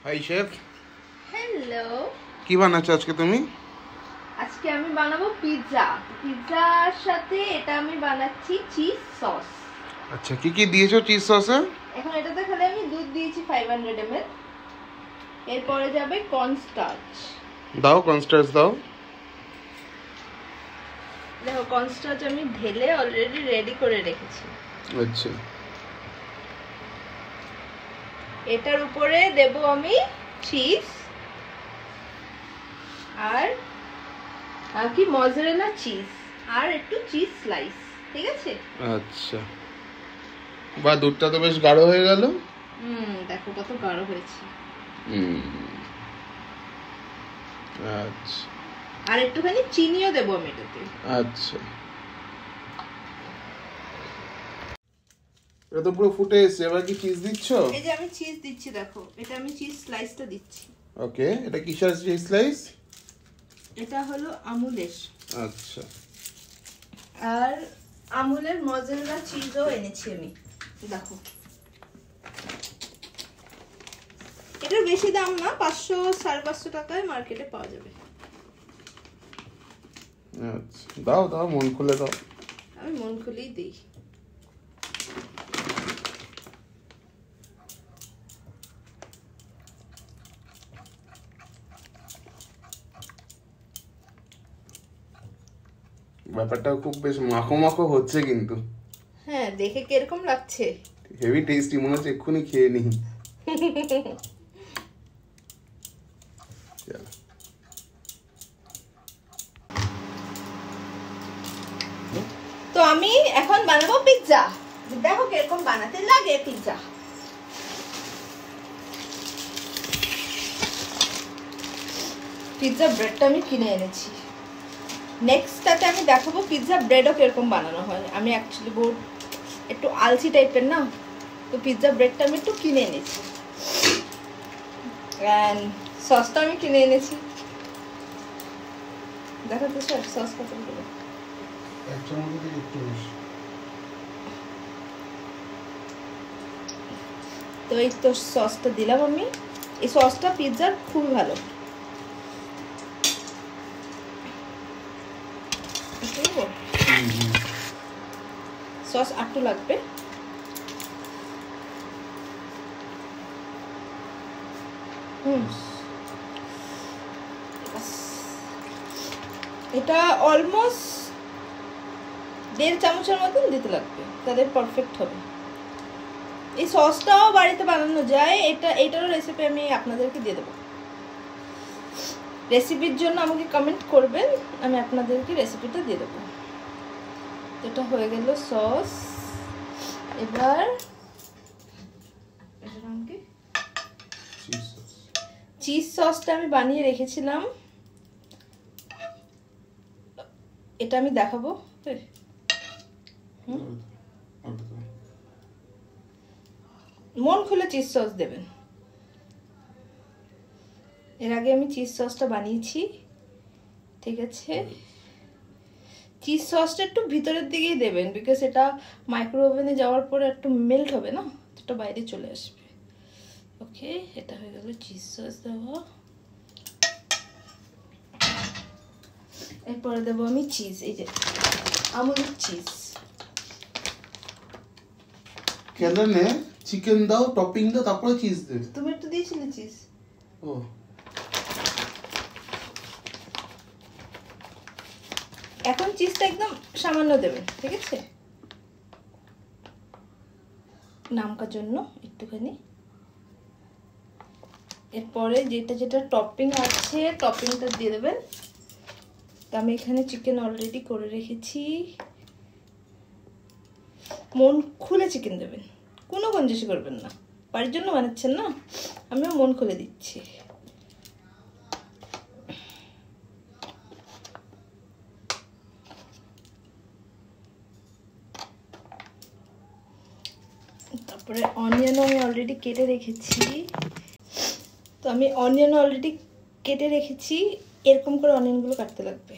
High chef. Hello, কি বানাচ্ছ আজকে তুমি? আজকে আমি বানাবো পিৎজা। পিৎজার সাথে এটা আমি বানাচ্ছি চিজ সস। আচ্ছা, কি কি দিয়েছো চিজ সসে? এখন এটাতে খালি আমি দুধ দিয়েছি 500 ml। এরপরে যাবে কর্নস্টার্চ। দাও কর্নস্টার্চ দাও। দেখো কর্নস্টার্চ আমি ঢেলে অলরেডি রেডি করে রেখেছি। আচ্ছা, এটার উপরে দেব আমি চিজ আর কি মজারেলা চিজ আর একটু চিজ স্লাইস। ঠিক আছে? আচ্ছা, বা দুধটা তো বেশ গাঢ় হয়ে গেল। দেখো কত গাঢ় হয়েছে। আচ্ছা, আর একটুখানি চিনিও দেবো আমি এটাতে। আচ্ছা, এটা তো পুরো ফুটে এসেছে, এবার কি চিজ দিচ্ছ? এই যে আমি চিজ দিচ্ছি, দেখো এটা আমি চিজ স্লাইসটা দিচ্ছি। ওকে, এটা কিসের চিজ স্লাইস? এটা হলো আমুলের। আচ্ছা, আর আমুলের মজেরেলা চিজও এনেছি আমি। দেখো এটার বেশি দাম না, 500-550 টাকায় মার্কেটে পাওয়া যাবে। আচ্ছা, দাও দাও, মন খুলে দাও। আমি মন খুলেই দিই। ব্যাপারটা খুব বেশ মাখো মাখো হচ্ছে কিন্তু। হ্যাঁ, দেখে কিরকম লাগছে? হেভি টেস্টি, মনে হচ্ছে এক্ষুনি খেয়ে নিই। তো আমি এখন বানাবো পিৎজা। দেখো কিরকম বানাতে লাগে পিৎজা। পিৎজা ব্রেডটা আমি কিনে এনেছি। নেক্সটটাতে আমি দেখাবো পিৎজা ব্রেডও কিরকম বানানো হয়। আমি অ্যাকচুয়ালি বহুত একটু আলসি টাইপের না, তো পিৎজা ব্রেডটা আমি একটু কিনে এনেছি। অ্যান্ড সসটা আমি কিনে এনেছি। দেখাতে স্যার সস কত দেবো? তো এই তো সসটা দিলাম আমি। এই সসটা পিৎজার খুবই ভালো। সস একটু লাগবে। এটা অলমোস্ট 1.5 চামচের মতন দিতে লাগবে, তাহলে পারফেক্ট হবে। এই সসটাও বাড়িতে বানানো যায়। এটারও রেসিপি আমি আপনাদেরকে দিয়ে দেবো। রেসিপির জন্য আমাকে কমেন্ট করবেন, আমি আপনাদেরকে রেসিপিটা দিয়ে দেবো। এটা হয়ে গেল সস। এবার চিজ সসটা আমি বানিয়ে রেখেছিলাম, এটা আমি দেখাবো। মন খুলে চিজ সস দেবেন। এর আগে আমি চিজ সসটা বানিয়েছি। ঠিক আছে, চিজ সসটা একটু ভিতরের দিকেই দেবেন, বিকজ এটা মাইক্রো ওভেনে যাওয়ার পরে একটু মেল্ট হবে না, এটা বাইরে চলে আসবে। ওকে, এটা হয়ে গেল চিজ সস দেওয়া। এরপরে দেবো আমি চিজ, এই যে আমুলের চিজ। কেন চিকেন দাও, টপিং দাও, তারপরে চিজ দেবে। তুমি একটু দিয়েছিলে চিজ। ও, এখন চিজটা একদম সামান্য দেবেন। ঠিক আছে, নামকার জন্য একটুখানি। এরপরে যেটা টপিং আছে টপিংটা দিয়ে দেবেন। তো আমি এখানে চিকেন অলরেডি করে রেখেছি। মন খুলে চিকেন দেবেন, কোনো কঞ্জুসি করবেন না। বাড়ির জন্য বানাচ্ছেন না, আমিও মন খুলে দিচ্ছি। তারপরে অনিয়নও আমি অলরেডি কেটে রেখেছি। তো আমি অনিয়নও অলরেডি কেটে রেখেছি। এরকম করে অনিয়নগুলো কাটতে লাগবে।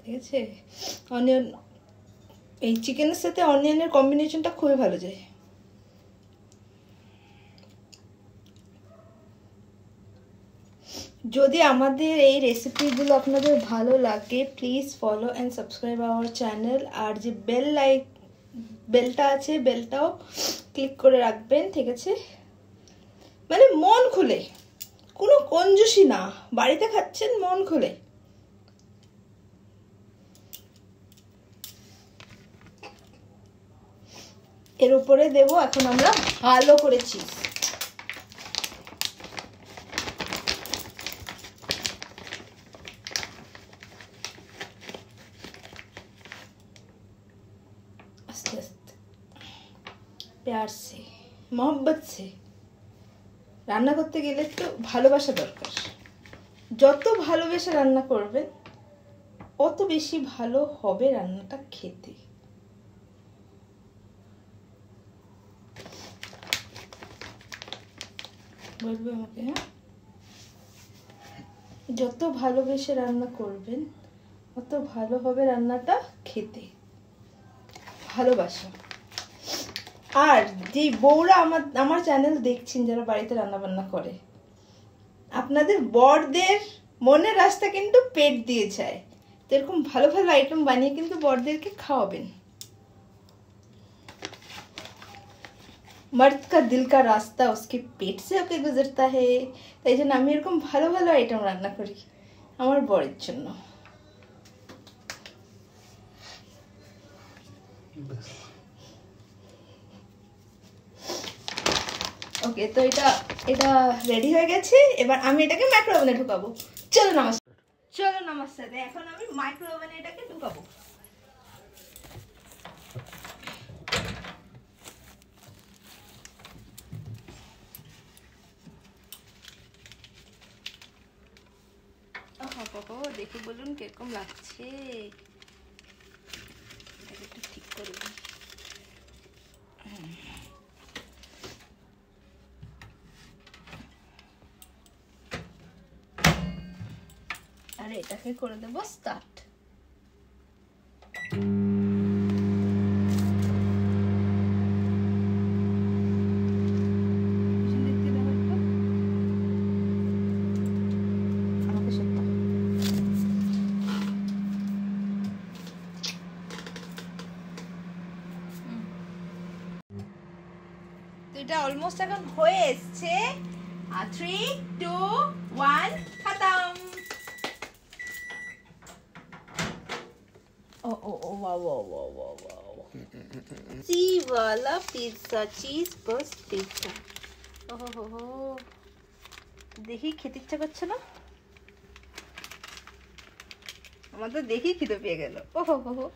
ঠিক আছে, অনিয়ন এই চিকেনের সাথে অনিয়নের কম্বিনেশনটা খুবই ভালো যায়। যদি আমাদের এই রেসিপিগুলো আপনাদের ভালো লাগে please follow and subscribe our channel. আর যে বেলটা আছে বেলটাও ক্লিক করে রাখবেন, ঠিক আছে? মানে মন খুলে, কোনো কঞ্জুসি না, বাড়িতে খাচ্ছেন মন খুলে। এর উপরে দেব এখন আমরা ভালো করে চিজ। আস্তে আস্তে প্যার সে মোহব্বত সে। রান্না করতে গেলে তো ভালোবাসা দরকার। যত ভালোবেসে রান্না করবেন অত বেশি ভালো হবে রান্নাটা খেতে। বলবে আমাকে, হ্যাঁ? যত ভালোবেসে রান্না করবেন অত ভালো হবে রান্নাটা খেতে। ভালোবাসা। আর যে বউরা আমার চ্যানেল দেখছেন, যারা বাড়িতে রান্না বান্না করে, আপনাদের বরদের মনের রাস্তা কিন্তু পেট দিয়ে যায়। তো এরকম ভালো ভালো আইটেম বানিয়ে কিন্তু বরদেরকে খাওয়াবেন। मर्द का दिल का रास्ता उसके पेट से होके गुजरता है। তাই জন্য আমি এরকম ভালো ভালো আইটেম রান্না করি আমার বরের জন্য। ওকে, তো এটা রেডি হয়ে গেছে। এবার আমি এটাকে মাইক্রো ওভেনে ঢুকাবো। চলো নমস্তে। এখন আমি মাইক্রো ওভেনে এটাকে ঢুকাবো। দেখে বলুন কিরকম লাগছে। একটু ঠিক করে দিই। আর এটাকে করে দেবো স্টার্ট। এটা অলমোস্ট এখন হয়ে এসছে। 3 2 1 খতম। Oh oh oh wow wow wow wow cheese वाला পিৎজা, চিজ বাস পিৎজা। ওহো হো হো, দেখি খেতে ইচ্ছা করছে না? আমার তো দেখি খিদে পেয়ে গেল। ওহো হো হো।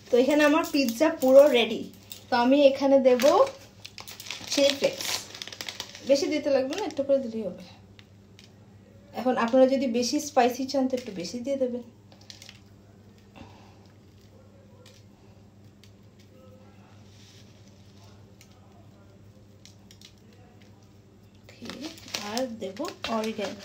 তো এখানে আমার পিৎজা পুরো রেডি। তো আমি এখানে দেব চিলি ফ্লেক্স। বেশি দিতে লাগবে না, একটু করে দিলেই হবে। এখন আপনারা যদি বেশি স্পাইসি চান তো একটু বেশি দিয়ে দেবেন। ঠিক, আর দেব অরিগ্যানো।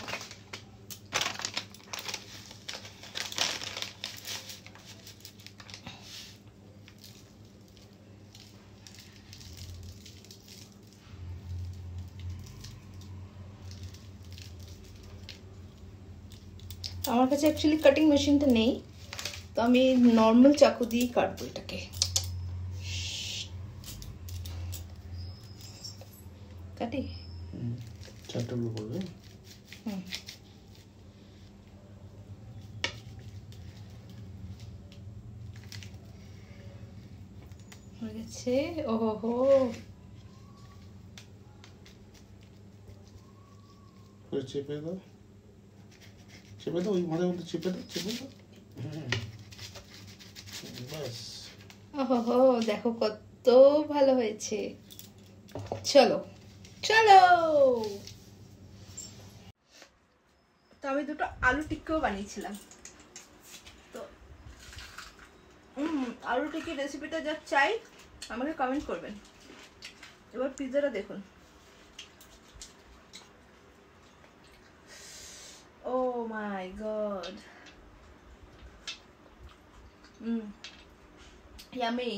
আমার কাছে অ্যাকচুয়ালি কাটিং মেশিনটা নেই, তো আমি নর্মাল চাকু দিয়েই কাটবো এটাকে। কাটি চারটাগুলো করবে। হয়ে গেছে। ওহো হো, চেপে দাও, চেপে দাও, ওই মাঝে মধ্যে চেপে দাও, চেপে দাও। বাস। ওহো হো, দেখো কত ভালো হয়েছে। চলো চলো। তো আমি দুটো আলু টিক্কাও বানিয়েছিলাম। তো আলু টিক্কি রেসিপিটা যা চাই আমাকে কমেন্ট করবেন। এবার পিৎজাটা দেখুন। ও মাই গড, ইয়ামি।